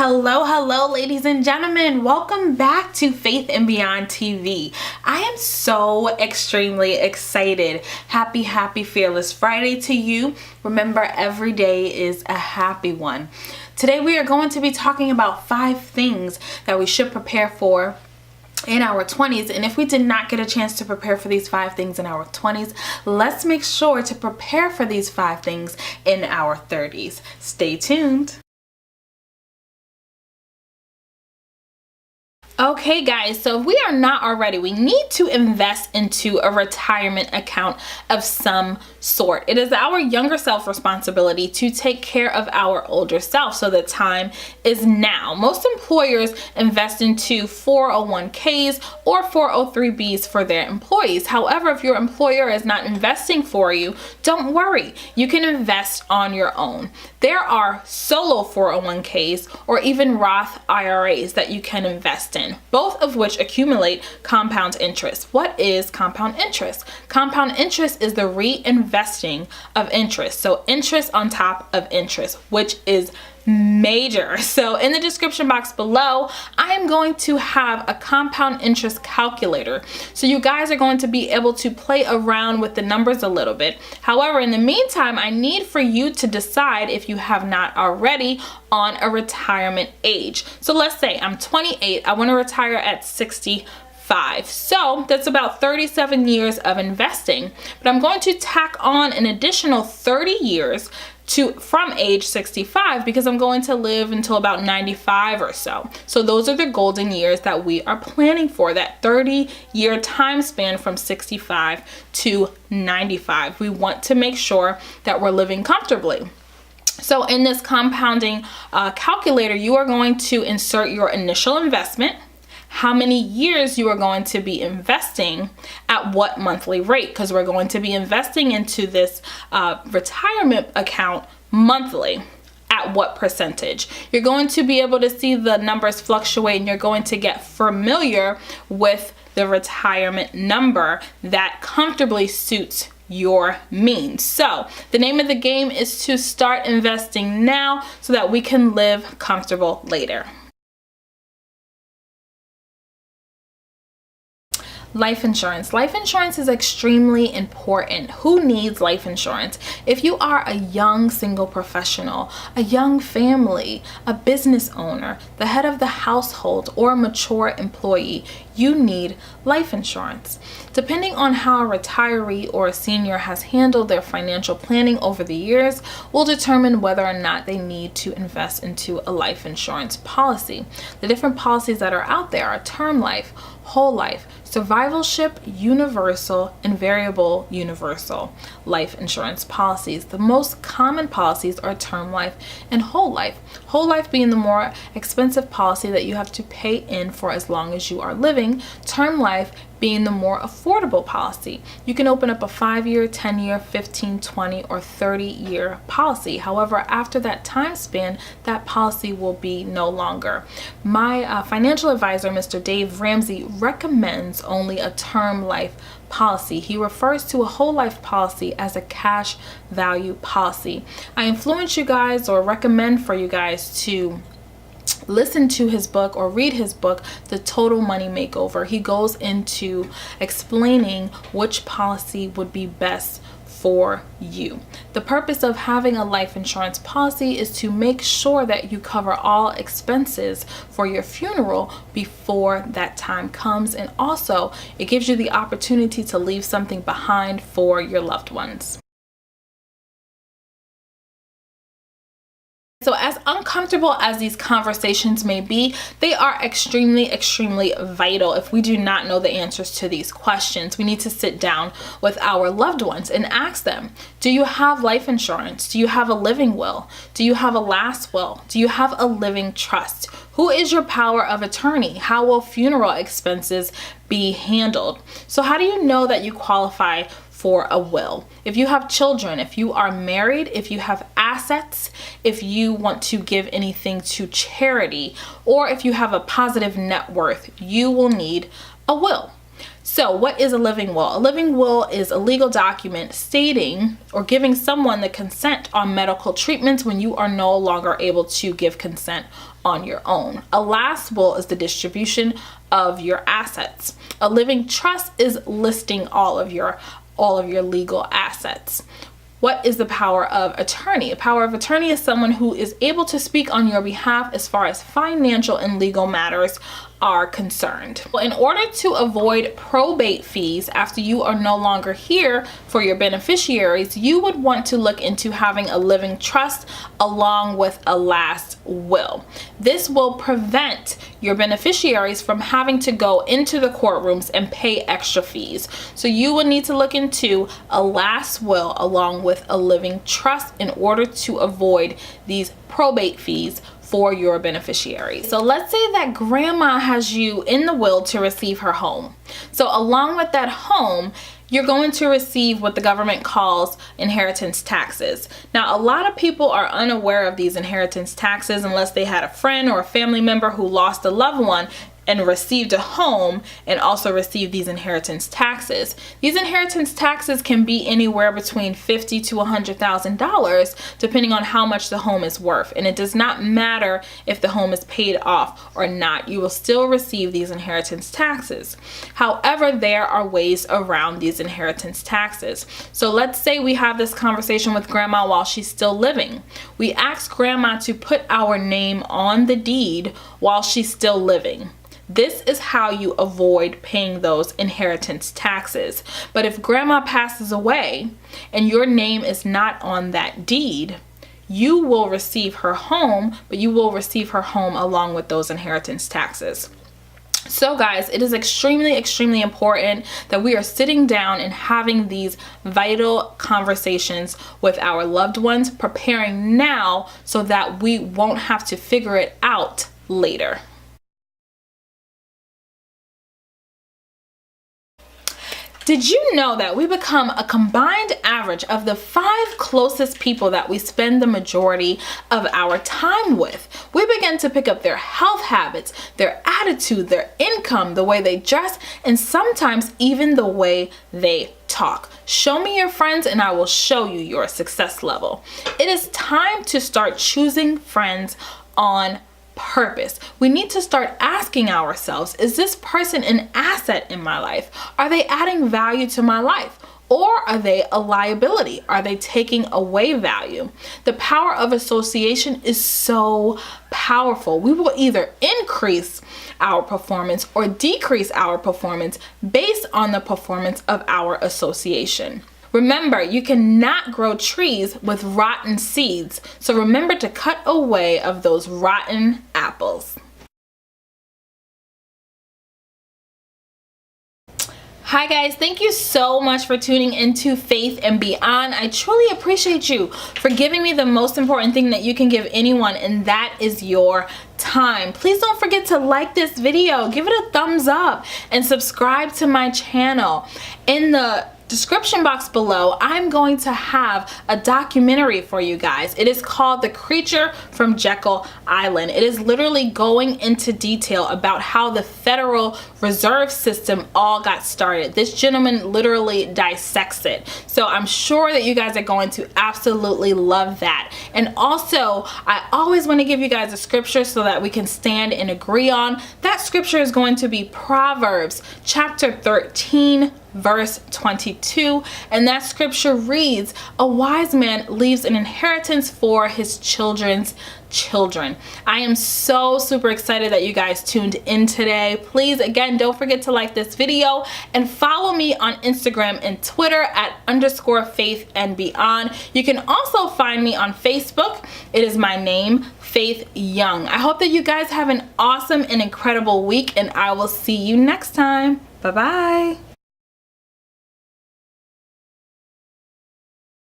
Hello, ladies and gentlemen. Welcome back to Faith and Beyond TV. I am so extremely excited. Happy Fearless Friday to you. Remember, every day is a happy one. Today we are going to be talking about 5 things that we should prepare for in our 20s, and if we did not get a chance to prepare for these 5 things in our 20s, let's make sure to prepare for these 5 things in our 30s. Stay tuned. Okay guys, so if we are not already, we need to invest into a retirement account of some sort. It is our younger self responsibility to take care of our older self, so the time is now. Most employers invest into 401ks or 403bs for their employees. However, if your employer is not investing for you, don't worry. You can invest on your own. There are solo 401ks or even Roth IRAs that you can invest in, both of which accumulate compound interest. What is compound interest? Compound interest is the reinvesting of interest. So interest on top of interest, which is major. So in the description box below, I am going to have a compound interest calculator. So you guys are going to be able to play around with the numbers a little bit. However, in the meantime, I need for you to decide, if you have not already, on a retirement age. So let's say I'm 28, I want to retire at 65. So that's about 37 years of investing, but I'm going to tack on an additional 30 years from age 65 because I'm going to live until about 95 or so. So those are the golden years that we are planning for, that 30-year time span from 65 to 95. We want to make sure that we're living comfortably. So in this compounding calculator, you are going to insert your initial investment, how many years you are going to be investing, at what monthly rate, because we're going to be investing into this retirement account monthly. At what percentage? You're going to be able to see the numbers fluctuate, and you're going to get familiar with the retirement number that comfortably suits your means. So the name of the game is to start investing now so that we can live comfortable later. Life insurance. Life insurance is extremely important. Who needs life insurance? If you are a young single professional, a young family, a business owner, the head of the household, or a mature employee, you need life insurance. Depending on how a retiree or a senior has handled their financial planning over the years will determine whether or not they need to invest into a life insurance policy. The different policies that are out there are term life, whole life, survivalship, universal, and variable universal life insurance policies. The most common policies are term life and whole life. Whole life being the more expensive policy that you have to pay in for as long as you are living. Term life being the more affordable policy. You can open up a 5-year, 10-year, 15, 20, or 30-year policy. However, after that time span, that policy will be no longer. My financial advisor, Mr. Dave Ramsey, recommends only a term life policy. He refers to a whole life policy as a cash value policy. I influence you guys, or recommend for you guys, to listen to his book or read his book, The Total Money Makeover. He goes into explaining which policy would be best for you. The purpose of having a life insurance policy is to make sure that you cover all expenses for your funeral before that time comes, and also it gives you the opportunity to leave something behind for your loved ones. So as uncomfortable as these conversations may be, they are extremely vital. If we do not know the answers to these questions, we need to sit down with our loved ones and ask them, do you have life insurance? Do you have a living will? Do you have a last will? Do you have a living trust? Who is your power of attorney? How will funeral expenses be handled? So how do you know that you qualify for a will? If you have children, if you are married, if you have assets, if you want to give anything to charity, or if you have a positive net worth, you will need a will. So what is a living will? A living will is a legal document stating or giving someone the consent on medical treatments when you are no longer able to give consent on your own. A last will is the distribution of your assets. A living trust is listing all of your legal assets. What is the power of attorney? A power of attorney is someone who is able to speak on your behalf as far as financial and legal matters are concerned. Well, in order to avoid probate fees after you are no longer here for your beneficiaries, you would want to look into having a living trust along with a last will. This will prevent your beneficiaries from having to go into the courtrooms and pay extra fees. So you will need to look into a last will along with a living trust in order to avoid these probate fees for your beneficiaries. So let's say that grandma has you in the will to receive her home. So along with that home, you're going to receive what the government calls inheritance taxes. Now, a lot of people are unaware of these inheritance taxes unless they had a friend or a family member who lost a loved one and received a home and also received these inheritance taxes. These inheritance taxes can be anywhere between $50,000 to $100,000 depending on how much the home is worth. And it does not matter if the home is paid off or not. You will still receive these inheritance taxes. However, there are ways around these inheritance taxes. So let's say we have this conversation with grandma while she's still living. We ask grandma to put our name on the deed while she's still living. This is how you avoid paying those inheritance taxes. But if grandma passes away and your name is not on that deed, you will receive her home, but you will receive her home along with those inheritance taxes. So guys, it is extremely, extremely important that we are sitting down and having these vital conversations with our loved ones, preparing now so that we won't have to figure it out later. Did you know that we become a combined average of the 5 closest people that we spend the majority of our time with? We begin to pick up their health habits, their attitude, their income, the way they dress, and sometimes even the way they talk. Show me your friends and I will show you your success level. It is time to start choosing friends on purpose. We need to start asking ourselves, is this person an asset in my life? Are they adding value to my life? Or are they a liability? Are they taking away value? The power of association is so powerful. We will either increase our performance or decrease our performance based on the performance of our association. Remember, you cannot grow trees with rotten seeds. So remember to cut away of those rotten apples. Hi guys, thank you so much for tuning into Faith and Beyond. I truly appreciate you for giving me the most important thing that you can give anyone, and that is your time. Please don't forget to like this video, give it a thumbs up, and subscribe to my channel. In the description box below, I'm going to have a documentary for you guys. It is called The Creature from Jekyll Island. It is literally going into detail about how the Federal Reserve System all got started. This gentleman literally dissects it. So I'm sure that you guys are going to absolutely love that. And also, I always want to give you guys a scripture so that we can stand and agree on. That scripture is going to be Proverbs chapter 13, verse 22, and that scripture reads, "A wise man leaves an inheritance for his children's children." I am so super excited that you guys tuned in today. Please, again, don't forget to like this video and follow me on Instagram and Twitter at _faithandbeyond. You can also find me on Facebook. It is my name, Faith Young. I hope that you guys have an awesome and incredible week, and I will see you next time. Bye-bye.